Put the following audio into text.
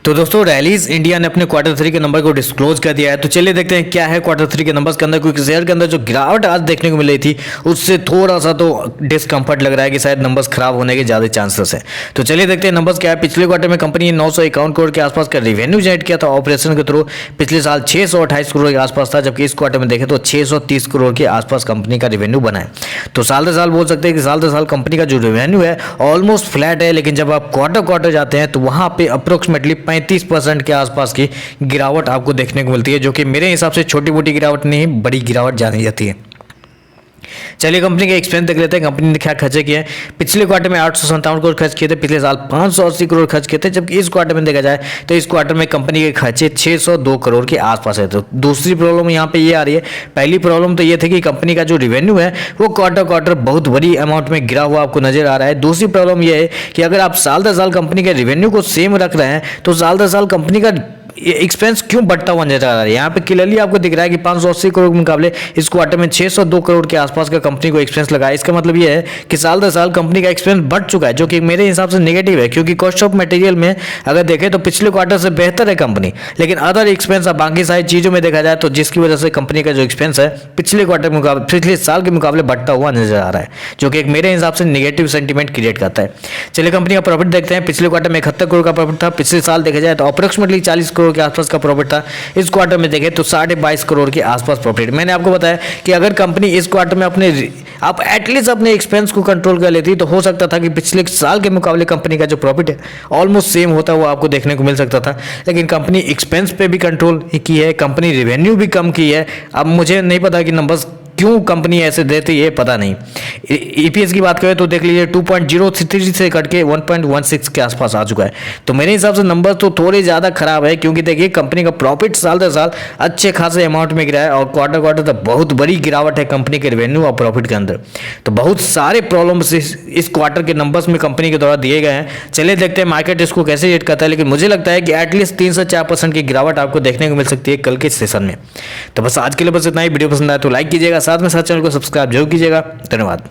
तो दोस्तों rallies India ने अपने क्वार्टर थ्री के नंबर को डिस्क्लोज कर दिया है। तो चलिए देखते हैं क्या है क्वार्टर थ्री के नंबर्स के अंदर, क्योंकि शेयर के अंदर जो गिरावट आज देखने को मिल रही थी उससे थोड़ा सा तो डिस्कम्फर्ट लग रहा है कि शायद नंबर्स खराब होने के ज़्यादा चांसेस है। तो चलिए देखते हैं नंबर्स क्या है। पिछले क्वार्टर में कंपनी ने 951 करोड़ के आसपास का रेवेन्यू जनरेट किया था ऑपरेशन के थ्रू। पिछले साल 628 करोड़ के आसपास था, जबकि इस क्वार्टर में देखें तो 630 करोड़ के आसपास कंपनी का रेवेन्यू बना है। तो साल दर साल बोल सकते हैं कि साल दर साल कंपनी का जो रेवेन्यू है ऑलमोस्ट फ्लैट है, लेकिन जब आप क्वार्टर क्वार्टर जाते हैं तो वहाँ पे अप्रोक्सीमेटली 35% के आसपास की गिरावट आपको देखने को मिलती है, जो कि मेरे हिसाब से छोटी मोटी गिरावट नहीं, बड़ी गिरावट जानी जाती है। चलिए कंपनी के एक्सपेंस देख लेते हैं। कंपनी ने क्या खर्चे किए हैं। पिछले क्वार्टर में 857 करोड़ खर्च किए थे, पिछले साल 580 करोड़ खर्च किए थे, जबकि इस क्वार्टर में देखा जाए तो इस क्वार्टर में कंपनी के खर्चे 602 करोड़ के आसपास है। तो दूसरी प्रॉब्लम यहाँ पे ये आ रही है। पहली प्रॉब्लम तो ये थी कि कंपनी का जो रेवेन्यू है वो क्वार्टर क्वार्टर बहुत बड़ी अमाउंट में गिरा हुआ आपको नजर आ रहा है। दूसरी प्रॉब्लम ये है कि अगर आप साल दर साल कंपनी के रेवेन्यू को सेम रख रहे हैं तो साल दर साल कंपनी का एक्सपेंस क्यों बढ़ता हुआ नजर आ रहा है। यहाँ पे क्लियरली आपको दिख रहा है कि 580 करोड़ के मुकाबले इस क्वार्टर में 602 करोड़ के आसपास का कंपनी को एक्सपेंस लगा है। इसका मतलब ये है कि साल दर साल कंपनी का एक्सपेंस बढ़ चुका है, जो कि मेरे हिसाब से नेगेटिव है, क्योंकि कॉस्ट ऑफ मटेरियल में अगर देखें तो पिछले क्वार्टर से बेहतर है कंपनी, लेकिन अदर एक्सपेंस अब बाकी सारी चीज़ों में देखा जाए तो जिसकी वजह से कंपनी का जो एक्सपेंस है पिछले क्वार्टर के मुकाबले पिछले साल के मुकाबले बढ़ता हुआ नजर आ रहा है, जो कि एक मेरे हिसाब से नेगेटिव सेंटीमेंट क्रिएट करता है। चलिए कंपनी का प्रॉफिट देखते हैं। पिछले क्वार्टर में 71 करोड़ का प्रॉफिट था, पिछले साल देखा जाए तो अप्रोक्सीमेटली 40 करोड़ के आसपास का प्रॉफिट था। इस क्वार्टर में देखें तो 22.5 करोड़ के आसपास प्रॉफिट। मैंने आपको बताया कि अगर कंपनी इस क्वार्टर में आप एटलीस्ट अपने एक्सपेंस को कंट्रोल कर लेती तो हो सकता था कि पिछले साल के मुकाबले कंपनी का जो प्रॉफिट है ऑलमोस्ट सेम होता हुआ आपको देखने को मिल सकता था, लेकिन कंपनी एक्सपेंस पे भी कंट्रोल की है, कंपनी रेवेन्यू भी कम की है। अब मुझे नहीं पता कि नंबर्स क्यों कंपनी ऐसे देती है, पता नहीं। ईपीएस की बात करें तो देख लीजिए 2.03 से कट के 1.16 के आसपास आ चुका है। तो मेरे हिसाब से नंबर तो थोड़े ज़्यादा खराब है, क्योंकि देखिए कंपनी का प्रॉफिट साल दर साल अच्छे खासे अमाउंट में गिरा है और क्वार्टर क्वार्टर तो बहुत बड़ी गिरावट है कंपनी के रेवेन्यू और प्रॉफिट के अंदर। तो बहुत सारे प्रॉब्लम्स इस क्वार्टर के नंबर्स में कंपनी के द्वारा दिए गए हैं। चलिए देखते हैं मार्केट इसको कैसे रेट करता है, लेकिन मुझे लगता है कि एटलीस्ट 3 से 4% की गिरावट आपको देखने को मिल सकती है कल के सेशन में। तो बस आज के लिए बस इतना ही। वीडियो पसंद आया तो लाइक कीजिएगा, साथ में साथ चैनल को सब्सक्राइब जरूर कीजिएगा। धन्यवाद।